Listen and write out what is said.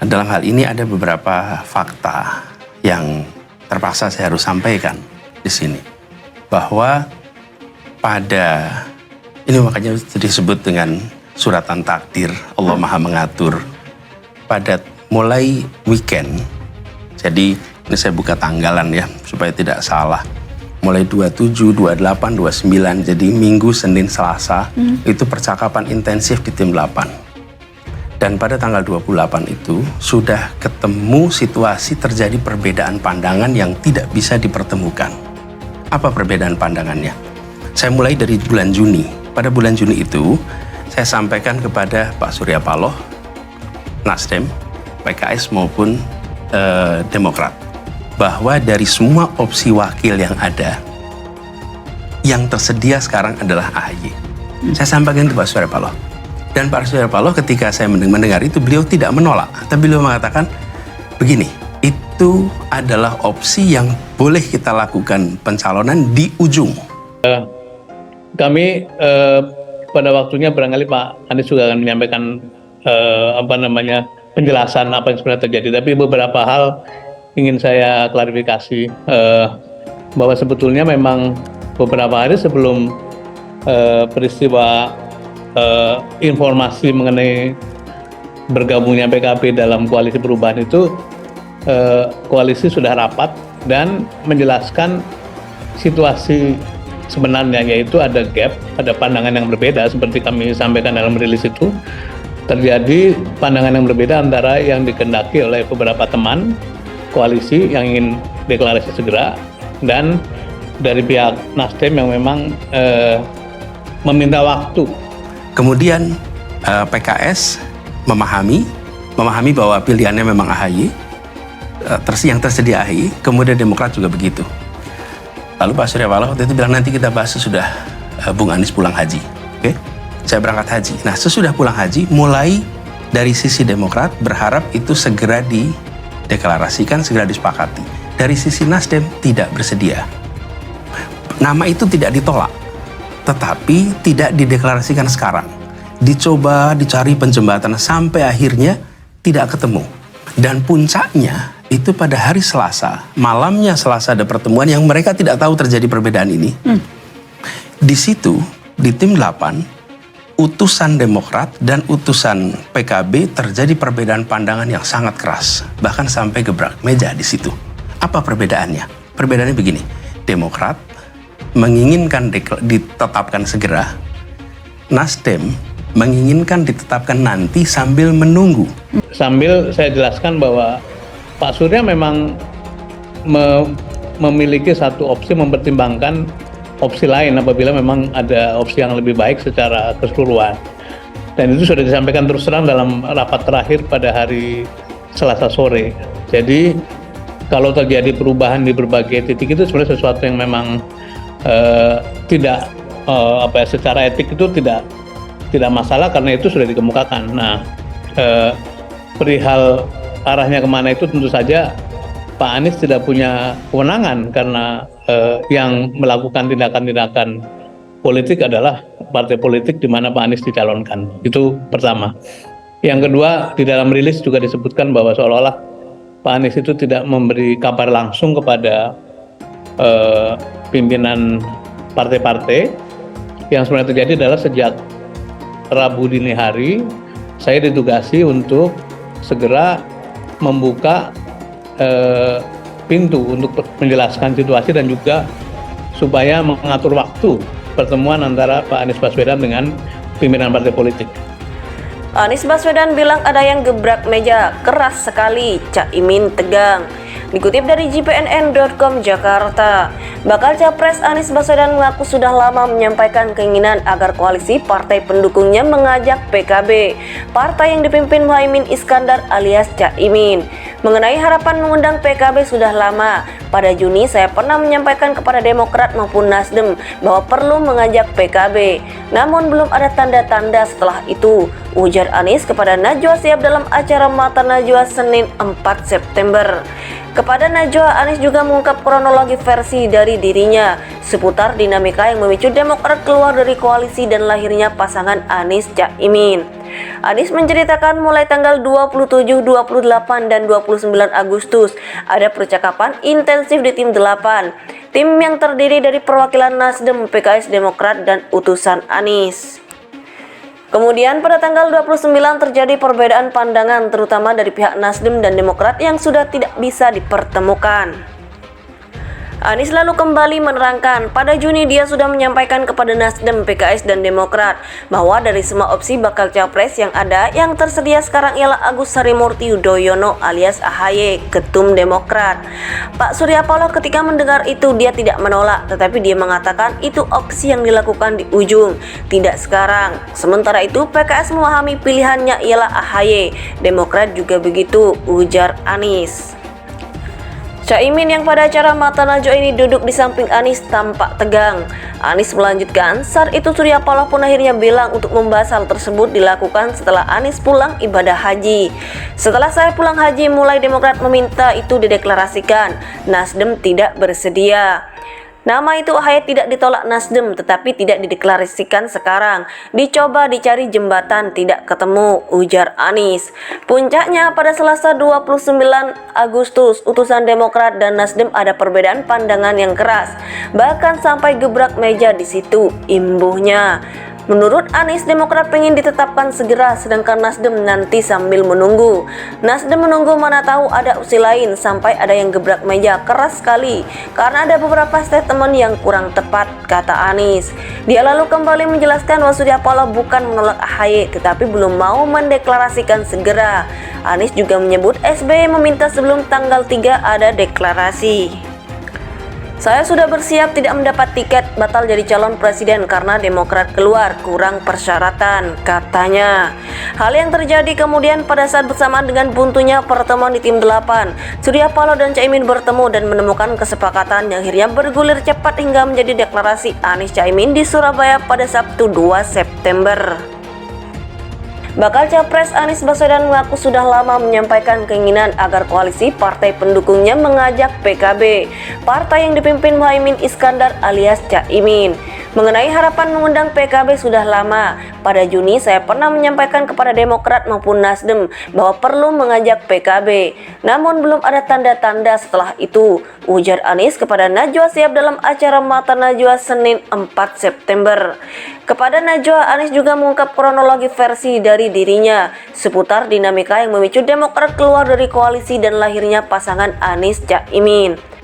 Dalam hal ini ada beberapa fakta yang terpaksa saya harus sampaikan di sini. Bahwa ini makanya disebut dengan suratan takdir, Allah Maha mengatur. Pada mulai weekend, jadi ini saya buka tanggalan ya, supaya tidak salah. Mulai 27, 28, 29, jadi Minggu, Senin, Selasa, itu percakapan intensif di tim 8. Dan pada tanggal 28 itu sudah ketemu situasi terjadi perbedaan pandangan yang tidak bisa dipertemukan. Apa perbedaan pandangannya? Saya mulai dari bulan Juni. Pada bulan Juni itu, saya sampaikan kepada Pak Surya Paloh, Nasdem, PKS maupun Demokrat, bahwa dari semua opsi wakil yang ada, yang tersedia sekarang adalah AHY. Saya sampaikan ke Pak Surya Paloh. Dan Pak Surya Paloh ketika saya mendengar itu, beliau tidak menolak. Tapi beliau mengatakan, begini, itu adalah opsi yang boleh kita lakukan pencalonan di ujung. Kami pada waktunya barangkali Pak Anies juga akan menyampaikan penjelasan apa yang sebenarnya terjadi. Tapi beberapa hal ingin saya klarifikasi, bahwa sebetulnya memang beberapa hari sebelum peristiwa informasi mengenai bergabungnya PKB dalam koalisi perubahan itu, koalisi sudah rapat dan menjelaskan situasi sebenarnya, yaitu ada gap, ada pandangan yang berbeda seperti kami sampaikan dalam rilis itu. Terjadi pandangan yang berbeda antara yang dikehendaki oleh beberapa teman koalisi yang ingin deklarasi segera, dan dari pihak Nasdem yang memang meminta waktu. Kemudian PKS memahami bahwa pilihannya memang AHY, yang tersedia AHY, kemudian Demokrat juga begitu. Lalu Pak Surya Paloh waktu itu bilang, nanti kita bahas sesudah Bung Anies pulang haji. Oke? Saya berangkat haji. Nah, sesudah pulang haji, mulai dari sisi Demokrat berharap itu segera dideklarasikan, segera disepakati. Dari sisi Nasdem tidak bersedia. Nama itu tidak ditolak, tetapi tidak dideklarasikan sekarang. Dicoba, dicari penjembatan, sampai akhirnya tidak ketemu. Dan puncaknya itu pada hari Selasa, malamnya Selasa ada pertemuan yang mereka tidak tahu terjadi perbedaan ini. Di situ, di tim 8, utusan Demokrat dan utusan PKB terjadi perbedaan pandangan yang sangat keras, bahkan sampai gebrak meja di situ. Apa perbedaannya? Perbedaannya begini, Demokrat menginginkan ditetapkan segera, Nasdem menginginkan ditetapkan nanti sambil menunggu. Sambil saya jelaskan bahwa Pak Surya memang memiliki satu opsi, mempertimbangkan opsi lain apabila memang ada opsi yang lebih baik secara keseluruhan. Dan itu sudah disampaikan terus terang dalam rapat terakhir pada hari Selasa sore. Jadi kalau terjadi perubahan di berbagai titik itu sebenarnya sesuatu yang memang tidak secara etik itu tidak masalah, karena itu sudah dikemukakan. Nah, perihal arahnya kemana itu tentu saja Pak Anies tidak punya kewenangan, karena yang melakukan tindakan-tindakan politik adalah partai politik di mana Pak Anies dicalonkan. Itu pertama. Yang kedua, di dalam rilis juga disebutkan bahwa seolah-olah Pak Anies itu tidak memberi kabar langsung kepada pimpinan partai-partai. Yang sebenarnya terjadi adalah sejak Rabu dini hari saya ditugasi untuk segera membuka pintu untuk menjelaskan situasi dan juga supaya mengatur waktu pertemuan antara Pak Anies Baswedan dengan pimpinan partai politik. Anies Baswedan bilang ada yang gebrak meja, keras sekali, Caimin tegang. Dikutip dari jpnn.com Jakarta, bakal capres Anies Baswedan mengaku sudah lama menyampaikan keinginan agar koalisi partai pendukungnya mengajak PKB, partai yang dipimpin Muhaimin Iskandar alias Caimin. Mengenai harapan mengundang PKB sudah lama. Pada Juni saya pernah menyampaikan kepada Demokrat maupun Nasdem bahwa perlu mengajak PKB. Namun belum ada tanda-tanda setelah itu, ujar Anies kepada Najwa Shihab dalam acara Mata Najwa Senin 4 September. Kepada Najwa, Anies juga mengungkap kronologi versi dari dirinya seputar dinamika yang memicu Demokrat keluar dari koalisi dan lahirnya pasangan Anies Caimin. Anies menceritakan mulai tanggal 27, 28, dan 29 Agustus ada percakapan intensif di tim 8. Tim yang terdiri dari perwakilan Nasdem, PKS, Demokrat, dan utusan Anies. Kemudian pada tanggal 29 terjadi perbedaan pandangan terutama dari pihak Nasdem dan Demokrat yang sudah tidak bisa dipertemukan. Anies lalu kembali menerangkan pada Juni dia sudah menyampaikan kepada Nasdem, PKS, dan Demokrat bahwa dari semua opsi bakal capres yang ada, yang tersedia sekarang ialah Agus Harimurti Yudhoyono alias AHY, Ketum Demokrat. Pak Surya Paloh ketika mendengar itu dia tidak menolak, tetapi dia mengatakan itu opsi yang dilakukan di ujung, tidak sekarang. Sementara itu PKS memahami pilihannya ialah AHY, Demokrat juga begitu, ujar Anies. Caimin yang pada acara Mata Najwa ini duduk di samping Anies tampak tegang. Anies melanjutkan, saat itu Surya Paloh pun akhirnya bilang untuk membahas hal tersebut dilakukan setelah Anies pulang ibadah haji. Setelah saya pulang haji, mulai Demokrat meminta itu dideklarasikan. Nasdem tidak bersedia. Nama itu AHY tidak ditolak Nasdem, tetapi tidak dideklarasikan sekarang. Dicoba dicari jembatan, tidak ketemu, ujar Anies. Puncaknya pada Selasa 29 Agustus, utusan Demokrat dan Nasdem ada perbedaan pandangan yang keras. Bahkan sampai gebrak meja di situ, imbuhnya. Menurut Anies, Demokrat pengen ditetapkan segera, sedangkan Nasdem nanti sambil menunggu. Nasdem menunggu mana tahu ada opsi lain, sampai ada yang gebrak meja keras sekali karena ada beberapa statement yang kurang tepat, kata Anies. Dia lalu kembali menjelaskan bahwa Surya Paloh bukan menolak AHY, tetapi belum mau mendeklarasikan segera. Anies juga menyebut SBY meminta sebelum tanggal 3 ada deklarasi. Saya sudah bersiap tidak mendapat tiket, batal jadi calon presiden karena Demokrat keluar, kurang persyaratan, katanya. Hal yang terjadi kemudian pada saat bersamaan dengan buntunya pertemuan di tim 8. Surya Paloh dan Caimin bertemu dan menemukan kesepakatan yang akhirnya bergulir cepat hingga menjadi deklarasi Anies Caimin di Surabaya pada Sabtu 2 September. Bakal Capres Anies Baswedan mengaku sudah lama menyampaikan keinginan agar koalisi partai pendukungnya mengajak PKB, partai yang dipimpin Muhaimin Iskandar alias Caimin. Mengenai harapan mengundang PKB sudah lama. Pada Juni saya pernah menyampaikan kepada Demokrat maupun Nasdem bahwa perlu mengajak PKB. Namun belum ada tanda-tanda setelah itu, ujar Anies kepada Najwa Shihab dalam acara Mata Najwa Senin 4 September. Kepada Najwa, Anies juga mengungkap kronologi versi dari dirinya seputar dinamika yang memicu Demokrat keluar dari koalisi dan lahirnya pasangan Anies Caimin.